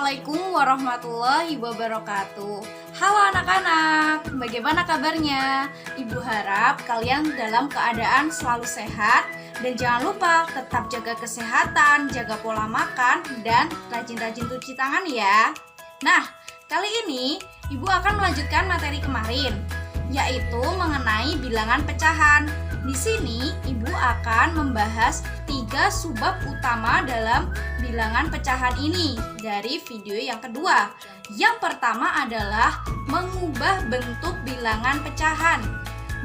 Assalamualaikum warahmatullahi wabarakatuh. Halo anak-anak, bagaimana kabarnya? Ibu harap kalian dalam keadaan selalu sehat. Dan jangan lupa tetap jaga kesehatan, jaga pola makan, dan rajin-rajin cuci tangan ya. Nah, kali ini Ibu akan melanjutkan materi kemarin, yaitu mengenai bilangan pecahan. Di sini Ibu akan membahas 3 subbab utama dalam bilangan pecahan ini dari video yang kedua. Yang pertama adalah mengubah bentuk bilangan pecahan.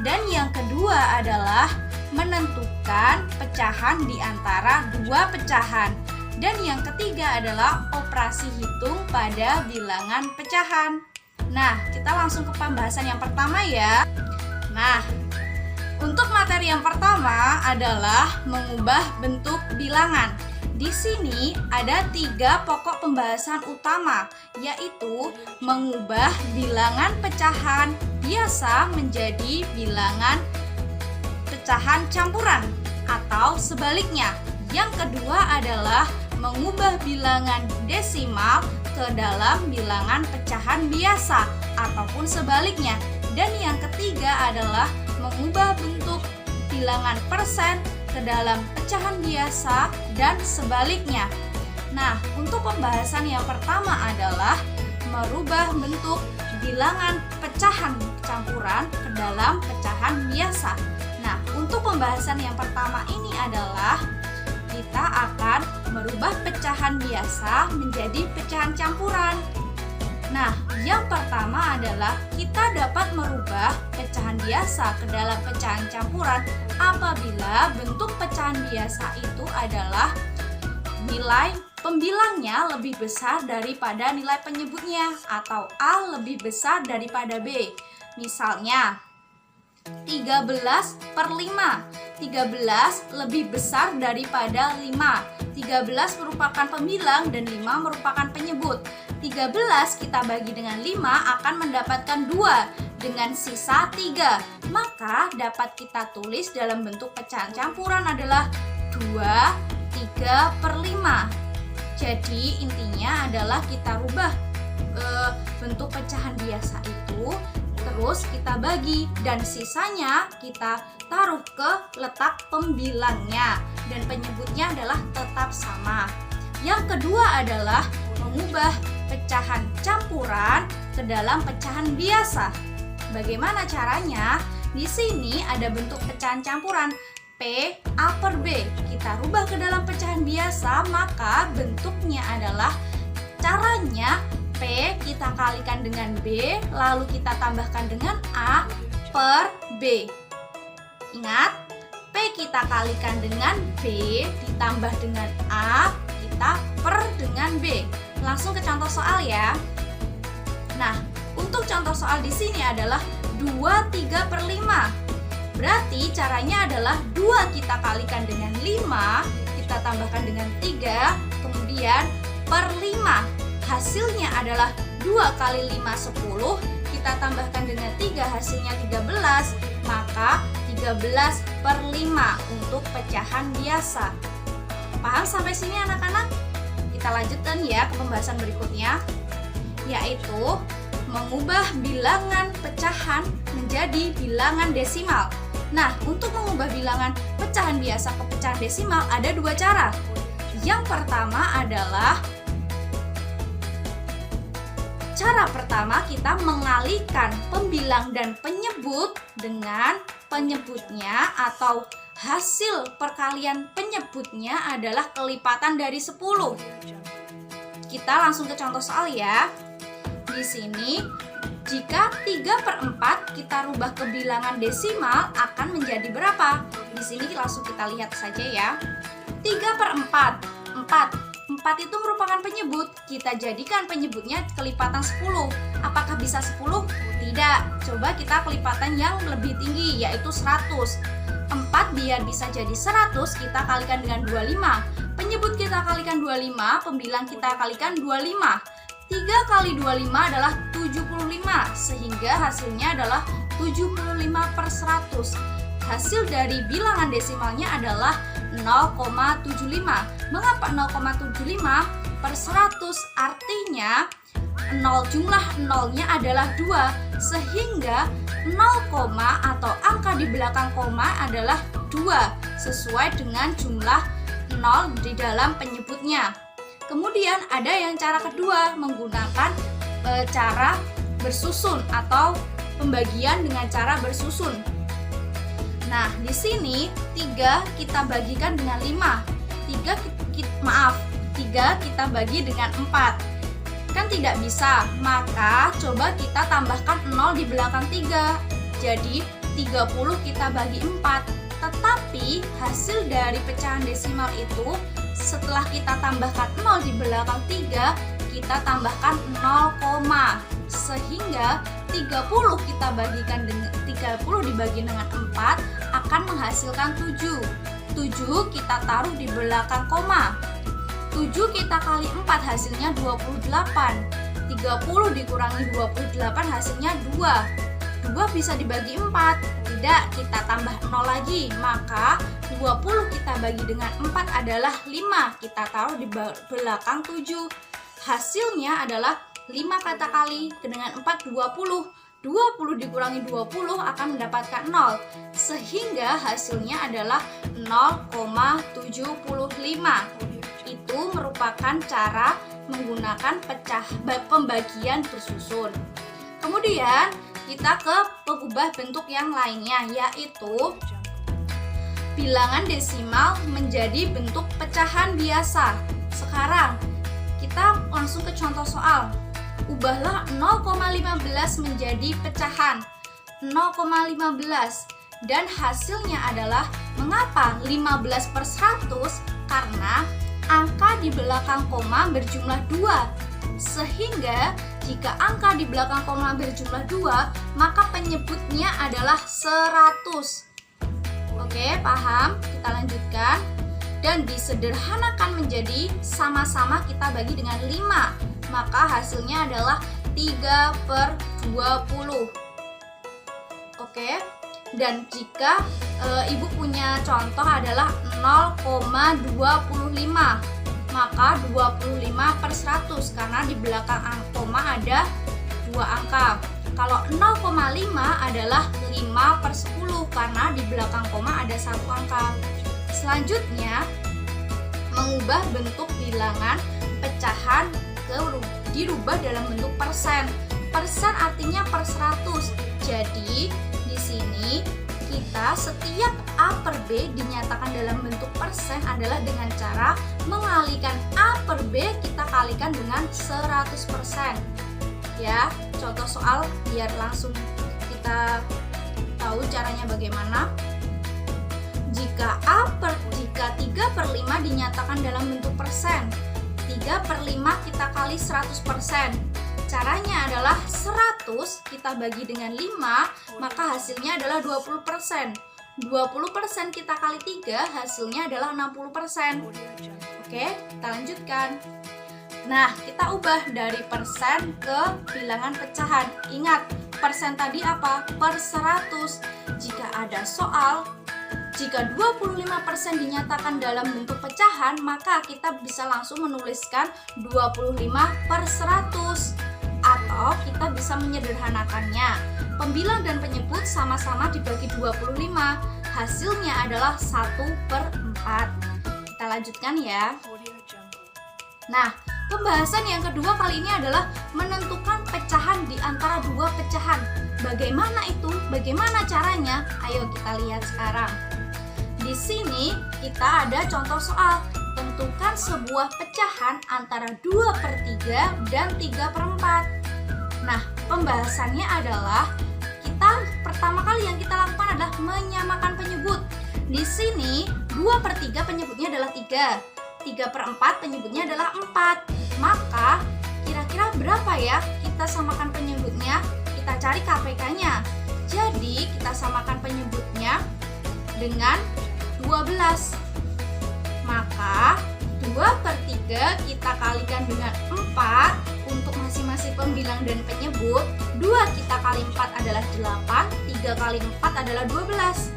Dan yang kedua adalah menentukan pecahan di antara 2 pecahan. Dan yang ketiga adalah operasi hitung pada bilangan pecahan. Nah, kita langsung ke pembahasan yang pertama ya. Nah, untuk materi yang pertama adalah mengubah bentuk bilangan. Di sini ada 3 pokok pembahasan utama, yaitu mengubah bilangan pecahan biasa menjadi bilangan pecahan campuran atau sebaliknya. Yang kedua adalah mengubah bilangan desimal ke dalam bilangan pecahan biasa ataupun sebaliknya. Dan yang ketiga adalah mengubah bentuk bilangan persen ke dalam pecahan biasa dan sebaliknya. Nah, untuk pembahasan yang pertama adalah merubah bentuk bilangan pecahan campuran ke dalam pecahan biasa. Nah, untuk pembahasan yang pertama ini adalah kita akan merubah pecahan biasa menjadi pecahan campuran. Nah, yang pertama adalah kita dapat merubah pecahan biasa ke dalam pecahan campuran apabila bentuk pecahan biasa itu adalah nilai pembilangnya lebih besar daripada nilai penyebutnya atau A lebih besar daripada B. Misalnya 13/5. 13 lebih besar daripada 5. 13 merupakan pembilang dan 5 merupakan penyebut. 13 kita bagi dengan 5 akan mendapatkan 2 dengan sisa 3. Maka dapat kita tulis dalam bentuk pecahan campuran adalah 2/3/5. Jadi intinya adalah kita rubah bentuk pecahan biasa itu, terus kita bagi dan sisanya kita taruh ke letak pembilangnya dan penyebutnya adalah tetap sama. Yang kedua adalah mengubah pecahan campuran ke dalam pecahan biasa. Bagaimana caranya? Di sini ada bentuk pecahan campuran P A per B. Kita rubah ke dalam pecahan biasa, maka bentuknya adalah caranya P kita kalikan dengan B, lalu kita tambahkan dengan A per B. Ingat, P kita kalikan dengan B ditambah dengan A, kita per dengan B. Langsung ke contoh soal ya. Nah, untuk contoh soal di sini adalah 2/3/5. Berarti caranya adalah 2 kita kalikan dengan 5, kita tambahkan dengan 3, kemudian per 5. Hasilnya adalah 2 kali 5 10, kita tambahkan dengan 3 hasilnya 13, maka 13/5 untuk pecahan biasa. Paham sampai sini anak-anak? Kita lanjutkan ya ke pembahasan berikutnya, yaitu mengubah bilangan pecahan menjadi bilangan desimal. Nah, untuk mengubah bilangan pecahan biasa ke pecahan desimal ada 2 cara. Yang pertama adalah cara pertama kita mengalihkan pembilang dan penyebut dengan penyebutnya atau hasil perkalian penyebutnya adalah kelipatan dari 10. Kita langsung ke contoh soal ya. Di sini jika 3/4 kita rubah ke bilangan desimal akan menjadi berapa? Di sini langsung kita lihat saja ya. 3/4, 4 itu merupakan penyebut. Kita jadikan penyebutnya kelipatan 10. Apakah bisa 10? Tidak. Coba kita kelipatan yang lebih tinggi, yaitu 100. 4 biar bisa jadi 100, kita kalikan dengan 25. Penyebut kita kalikan 25, pembilang kita kalikan 25. 3 kali 25 adalah 75, sehingga hasilnya adalah 75/100. Hasil dari bilangan desimalnya adalah 0,75. Mengapa 0,75 per 100? Artinya jumlah nolnya adalah 2, sehingga 0, atau angka di belakang koma adalah 2 sesuai dengan jumlah 0 di dalam penyebutnya. Kemudian ada yang cara kedua menggunakan cara bersusun atau pembagian dengan cara bersusun. Nah, di sini 3 kita bagikan dengan 5. 3 kita bagi dengan 4. Kan tidak bisa, maka coba kita tambahkan 0 di belakang 3. Jadi 30 kita bagi 4. Tetapi hasil dari pecahan desimal itu setelah kita tambahkan 0 di belakang 3, kita tambahkan 0, sehingga 30 kita bagikan dengan 30 dibagi dengan 4 akan menghasilkan 7. 7 kita taruh di belakang koma. 7 kita kali 4 hasilnya 28. 30 dikurangi 28 hasilnya 2. 2 bisa dibagi 4. Tidak, kita tambah 0 lagi. Maka 20 kita bagi dengan 4 adalah 5. Kita taruh di belakang 7. Hasilnya adalah 5 kata kali dengan 4 20. 20 dikurangi 20 akan mendapatkan 0. Sehingga hasilnya adalah 0,75. Itu merupakan cara menggunakan pembagian bersusun. Kemudian kita ke pengubah bentuk yang lainnya, yaitu bilangan desimal menjadi bentuk pecahan biasa. Sekarang kita langsung ke contoh soal. Ubahlah 0,15 menjadi pecahan 0,15 dan hasilnya adalah, mengapa 15 per 100? Karena angka di belakang koma berjumlah 2, sehingga jika angka di belakang koma berjumlah 2, maka penyebutnya adalah 100. Oke, paham? Kita lanjutkan. Dan disederhanakan menjadi sama-sama kita bagi dengan 5, maka hasilnya adalah 3 per 20. Oke, dan jika ibu punya contoh adalah 0,25, maka 25 per 100 karena di belakang koma ada 2 angka. Kalau 0,5 adalah 5 per 10 karena di belakang koma ada 1 angka. Selanjutnya, mengubah bentuk bilangan pecahan dirubah dalam bentuk persen. Persen artinya per 100. Jadi di sini kita setiap A per B dinyatakan dalam bentuk persen adalah dengan cara mengalihkan A per B kita kalikan dengan 100%. Ya, contoh soal biar langsung kita tahu caranya bagaimana. Jika 3 per 5 dinyatakan dalam bentuk persen, 3 per 5 kita kali 100%. Caranya adalah 100 kita bagi dengan 5, maka hasilnya adalah 20%. 20% kita kali 3, hasilnya adalah 60%. Oke, kita lanjutkan. Nah, kita ubah dari persen ke bilangan pecahan. Ingat, persen tadi apa? Per 100. Jika ada soal, jika 25% dinyatakan dalam bentuk pecahan, maka kita bisa langsung menuliskan 25 per 100. Atau kita bisa menyederhanakannya. Pembilang dan penyebut sama-sama dibagi 25. Hasilnya adalah 1 per 4. Kita lanjutkan ya. Nah, pembahasan yang kedua kali ini adalah menentukan pecahan di antara dua pecahan. Bagaimana itu? Bagaimana caranya? Ayo kita lihat sekarang. Di sini kita ada contoh soal. Tentukan sebuah pecahan antara 2 per 3 dan 3 per 4. Nah, pembahasannya adalah pertama kali yang kita lakukan adalah menyamakan penyebut. Di sini 2 per 3 penyebutnya adalah 3. 3 per 4 penyebutnya adalah 4. Maka kira-kira berapa ya kita samakan penyebutnya? Kita cari KPK-nya. Jadi kita samakan penyebutnya dengan 12. Maka 2 per 3 kita kalikan dengan 4 untuk masing-masing pembilang dan penyebut. 2 kita kali 4 adalah 8, 3 kali 4 adalah 12.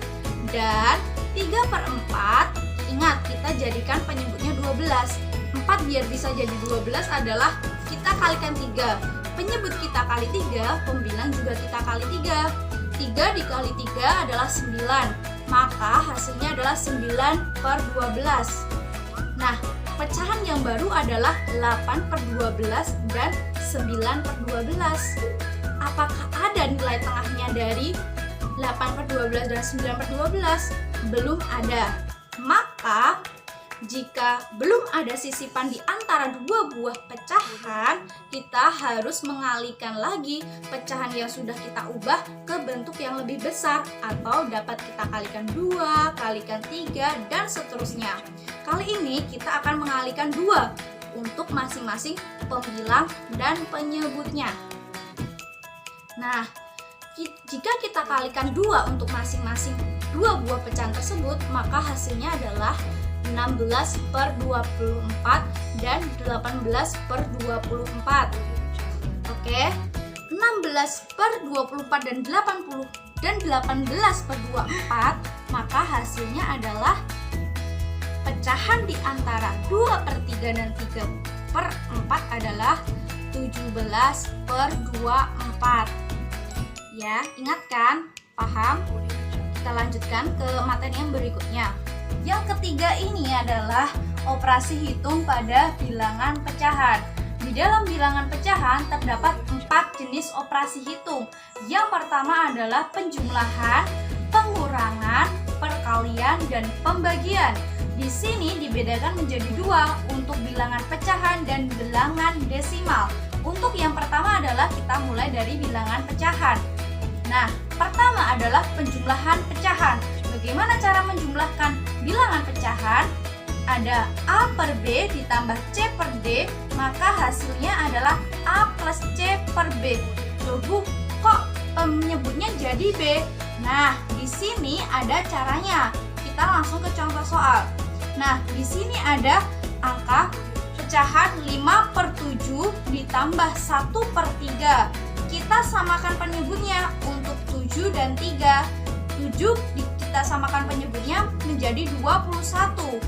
Dan 3 per 4, ingat kita jadikan penyebutnya 12. 4 biar bisa jadi 12 adalah kita kalikan 3. Penyebut kita kali 3, pembilang juga kita kali 3. 3 dikali 3 adalah 9. Maka hasilnya adalah 9/12. Nah, pecahan yang baru adalah 8/12 dan 9/12. Apakah ada nilai tengahnya dari 8/12 dan 9/12? Belum ada. Maka jika belum ada sisipan di antara dua buah pecahan, kita harus mengalihkan lagi pecahan yang sudah kita ubah ke bentuk yang lebih besar, atau dapat kita kalikan 2, kalikan 3, dan seterusnya. Kali ini kita akan mengalihkan 2 untuk masing-masing pembilang dan penyebutnya. Nah, jika kita kalikan 2 untuk masing-masing dua buah pecahan tersebut, maka hasilnya adalah 16/24 dan 18/24. Oke, 16/24 dan 18/24, maka hasilnya adalah pecahan di antara 2/3 dan 3/4 adalah 17/24. Ya, ingat kan? Paham? Kita lanjutkan ke materi yang berikutnya. Yang ketiga ini adalah operasi hitung pada bilangan pecahan. Di dalam bilangan pecahan terdapat 4 jenis operasi hitung. Yang pertama adalah penjumlahan, pengurangan, perkalian, dan pembagian. Di sini dibedakan menjadi 2 untuk bilangan pecahan dan bilangan desimal. Untuk yang pertama adalah kita mulai dari bilangan pecahan. Nah, pertama adalah penjumlahan pecahan. Bagaimana cara menjumlahkan bilangan pecahan? Ada A per B ditambah C per D, maka hasilnya adalah A plus C per B. Loh Bu, kok penyebutnya jadi B? Nah, di sini ada caranya. Kita langsung ke contoh soal. Nah, di sini ada angka pecahan 5/7 ditambah 1/3. Kita samakan penyebutnya untuk 7 dan 3. 7 kita samakan penyebutnya menjadi 21.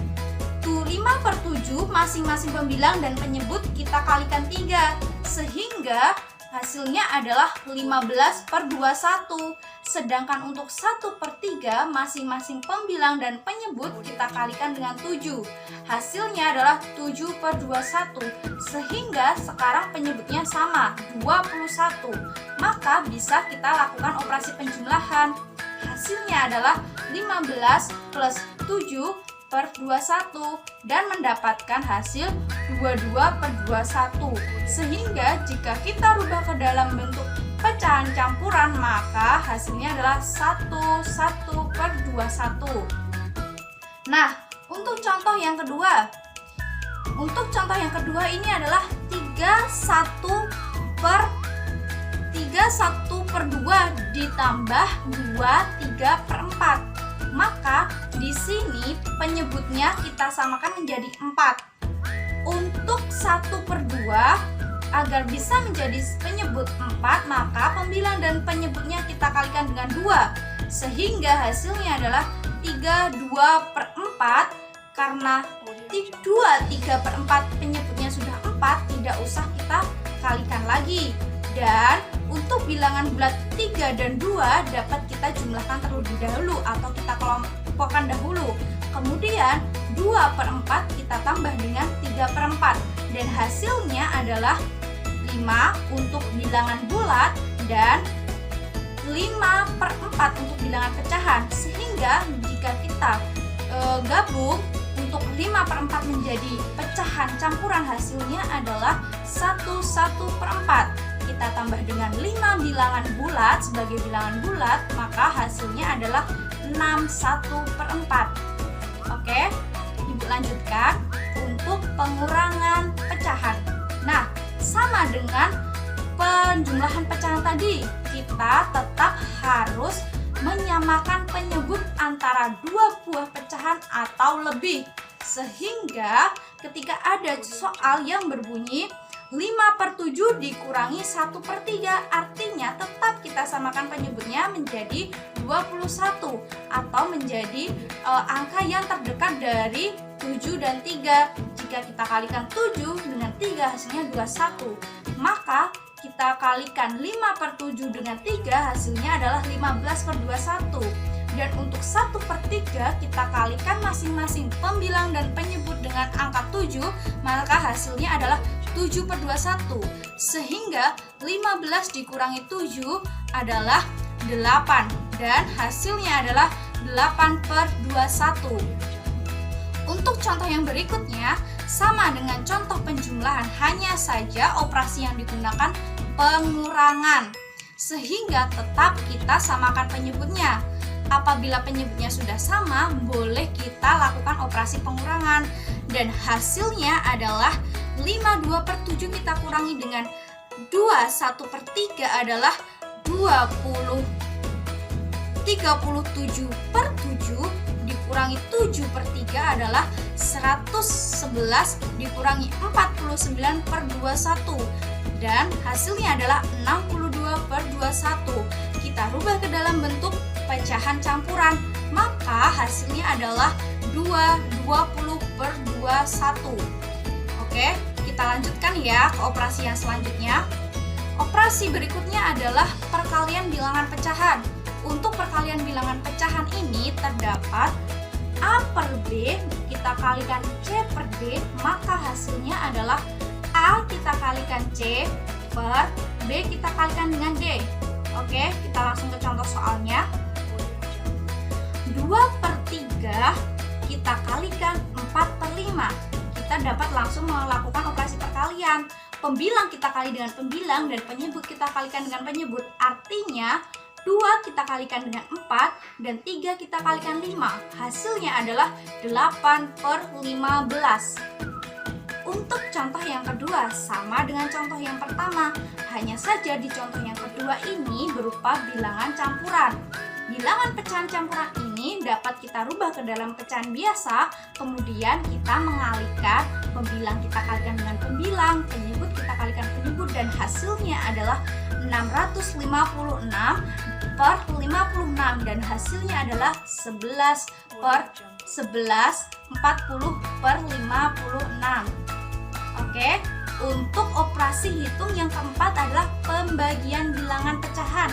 5/7 masing-masing pembilang dan penyebut kita kalikan 3, sehingga hasilnya adalah 15/21. Sedangkan untuk 1/3 masing-masing pembilang dan penyebut kita kalikan dengan 7. Hasilnya adalah 7/21. Sehingga sekarang penyebutnya sama, 21. Maka bisa kita lakukan operasi penjumlahan. Hasilnya adalah 15 plus 7/21 dan mendapatkan hasil 22/21. Sehingga jika kita rubah ke dalam bentuk pecahan campuran, maka hasilnya adalah 1/21. Nah, untuk contoh yang kedua. Untuk contoh yang kedua ini adalah 1/2 ditambah 2/3/4. Maka di sini penyebutnya kita samakan menjadi 4. Untuk 1/2 agar bisa menjadi penyebut 4, maka pembilang dan penyebutnya kita kalikan dengan 2. Sehingga hasilnya adalah 3/2/4. Karena 2/3/4 penyebutnya sudah 4, tidak usah kita kalikan lagi. Dan untuk bilangan bulat 3 dan 2 dapat kita jumlahkan terlebih dahulu atau kita kelompokkan dahulu. Kemudian 2/4 kita tambah dengan 3/4 dan hasilnya adalah 5 untuk bilangan bulat dan 5/4 untuk bilangan pecahan. Sehingga jika kita gabung untuk 5/4 menjadi pecahan campuran, hasilnya adalah 1/4. Kita tambah dengan 5 bilangan bulat sebagai bilangan bulat, maka hasilnya adalah 6/4. Oke, Ibu lanjutkan untuk pengurangan pecahan. Nah, sama dengan penjumlahan pecahan tadi, kita tetap harus menyamakan penyebut antara dua buah pecahan atau lebih. Sehingga ketika ada soal yang berbunyi 5/7 dikurangi 1/3, artinya tetap kita samakan penyebutnya menjadi 21 atau menjadi angka yang terdekat dari 7 dan 3. Jika kita kalikan 7 dengan 3 hasilnya 21. Maka kita kalikan 5/7 dengan 3 hasilnya adalah 15/21. Dan untuk 1/3 kita kalikan masing-masing pembilang dan penyebut dengan angka 7, maka hasilnya adalah 7/21. Sehingga 15 dikurangi 7 adalah 8 dan hasilnya adalah 8/21. Untuk contoh yang berikutnya sama dengan contoh penjumlahan, hanya saja operasi yang digunakan pengurangan. Sehingga tetap kita samakan penyebutnya. Apabila penyebutnya sudah sama, boleh kita lakukan operasi pengurangan. Dan hasilnya adalah 52/7 kita kurangi dengan 2, 1/3 adalah 37/7 dikurangi 7/3 adalah 111 dikurangi 49/21 dan hasilnya adalah 62/21. Kita rubah ke dalam bentuk pecahan campuran, maka hasilnya adalah 20/21. Oke, kita lanjutkan ya ke operasi yang selanjutnya. Operasi berikutnya adalah perkalian bilangan pecahan. Untuk perkalian bilangan pecahan ini terdapat A/B kita kalikan C/D, maka hasilnya adalah A kita kalikan C per B kita kalikan dengan D. Oke, kita langsung ke contoh soalnya. 2/3 kita kalikan 4/5. Kita dapat langsung melakukan operasi perkalian. Pembilang kita kali dengan pembilang dan penyebut kita kalikan dengan penyebut. Artinya 2 kita kalikan dengan 4 dan 3 kita kalikan 5. Hasilnya adalah 8/15. Untuk contoh yang kedua sama dengan contoh yang pertama, hanya saja di contoh yang kedua ini berupa bilangan campuran. Bilangan pecahan campuran ini dapat kita rubah ke dalam pecahan biasa, kemudian kita mengalihkan pembilang kita kalikan dengan pembilang, penyebut kita kalikan penyebut, dan hasilnya adalah 656/56 dan hasilnya adalah 11/11, 40/56. Oke, untuk operasi hitung yang keempat adalah pembagian bilangan pecahan.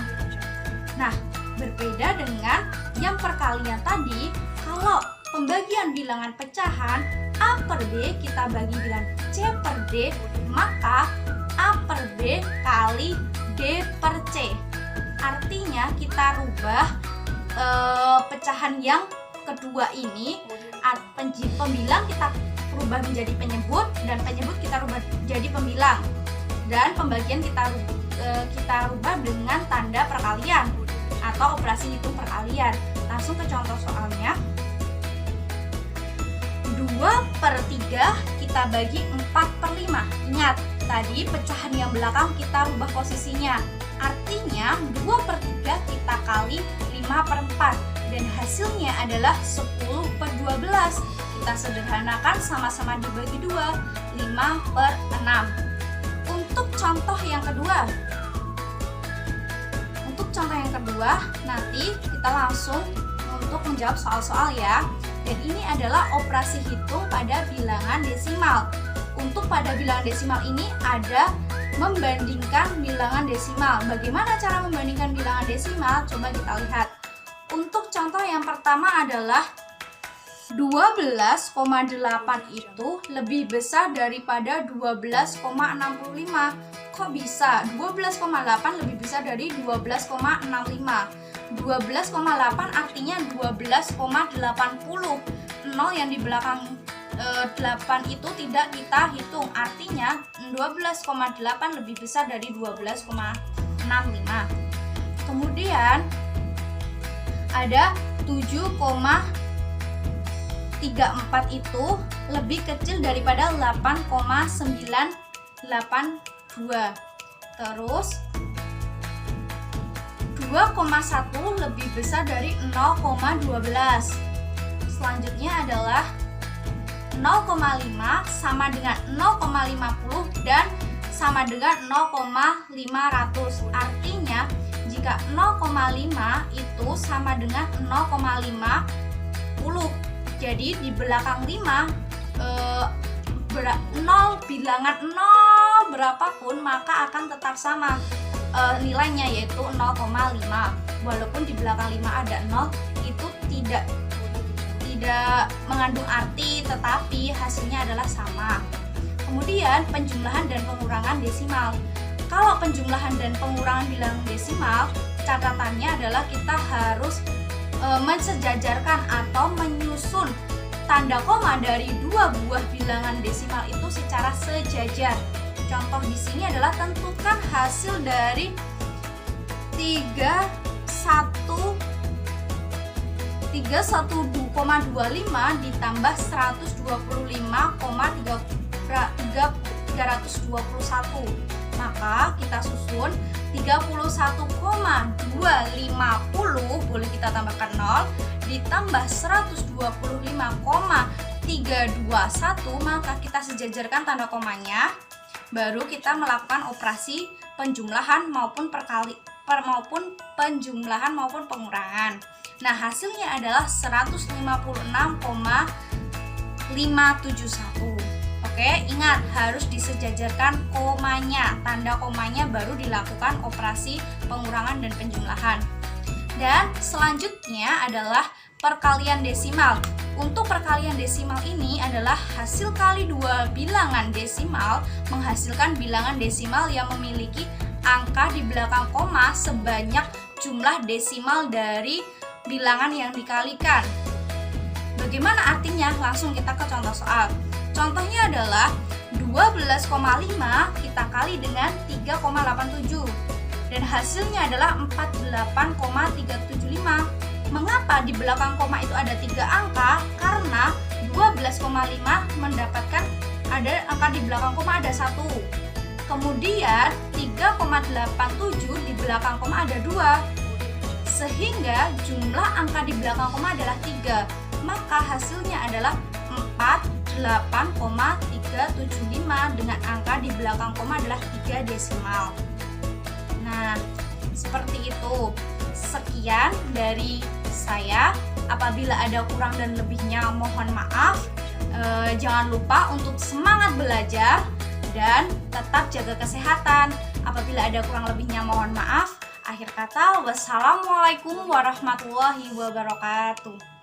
Nah, berbeda dengan yang perkalian tadi, kalau pembagian bilangan pecahan A/B kita bagi dengan C/D, maka A/B kali D/C. Artinya kita rubah pecahan yang kedua ini, pembilang kita rubah menjadi penyebut dan penyebut kita rubah jadi pembilang, dan pembagian kita rubah dengan tanda perkalian atau operasi hitung perkalian. Langsung ke contoh soalnya. 2/3 kita bagi 4/5. Ingat, tadi pecahan yang belakang kita rubah posisinya. Artinya 2/3 kita kali 5/4 dan hasilnya adalah 10/12. Kita sederhanakan, sama-sama dibagi 2, 5/6. Untuk contoh yang kedua, nanti kita langsung untuk menjawab soal-soal ya. Dan ini adalah operasi hitung pada bilangan desimal. Untuk pada bilangan desimal ini ada membandingkan bilangan desimal. Bagaimana cara membandingkan bilangan desimal? Coba kita lihat. Untuk contoh yang pertama adalah 12,8 itu lebih besar daripada 12,65. Kok bisa? 12,8 lebih besar dari 12,65. 12,8 artinya 12,80. 0 yang di belakang 8 itu tidak kita hitung. Artinya 12,8 lebih besar dari 12,65. Kemudian ada 7,34 itu lebih kecil daripada 8,982. Terus 2,1 lebih besar dari 0,12. Selanjutnya adalah 0,5 sama dengan 0,50 dan sama dengan 0,500. Artinya jika 0,5 itu sama dengan 0,50. Jadi di belakang 5 bilangan 0 berapapun maka akan tetap sama nilainya, yaitu 0,5. Walaupun di belakang 5 ada 0, itu tidak mengandung arti, tetapi hasilnya adalah sama. Kemudian penjumlahan dan pengurangan desimal. Kalau penjumlahan dan pengurangan bilangan desimal, catatannya adalah kita harus mensejajarkan atau menyusun tanda koma dari dua buah bilangan desimal itu secara sejajar. Contoh di sini adalah tentukan hasil dari 31,25 ditambah 125,321. Maka kita susun 31,250 boleh kita tambahkan 0 ditambah 125,321, maka kita sejajarkan tanda komanya. Baru kita melakukan operasi penjumlahan maupun penjumlahan maupun pengurangan. Nah, hasilnya adalah 156,571. Oke, ingat harus disejajarkan komanya, tanda komanya, baru dilakukan operasi pengurangan dan penjumlahan. Dan selanjutnya adalah perkalian desimal. Untuk perkalian desimal ini adalah hasil kali dua bilangan desimal menghasilkan bilangan desimal yang memiliki angka di belakang koma sebanyak jumlah desimal dari bilangan yang dikalikan. Bagaimana artinya? Langsung kita ke contoh soal. Contohnya adalah 12,5 kita kali dengan 3,87 dan hasilnya adalah 48,375. Mengapa di belakang koma itu ada 3 angka? Karena 12,5 mendapatkan ada angka di belakang koma ada 1. Kemudian 3,87 di belakang koma ada 2. Sehingga jumlah angka di belakang koma adalah 3. Maka hasilnya adalah 48,375 dengan angka di belakang koma adalah 3 desimal. Nah, seperti itu. Sekian dari saya. Apabila ada kurang dan lebihnya mohon maaf. Jangan lupa untuk semangat belajar dan tetap jaga kesehatan. Apabila ada kurang lebihnya mohon maaf. Akhir kata, wassalamualaikum warahmatullahi wabarakatuh.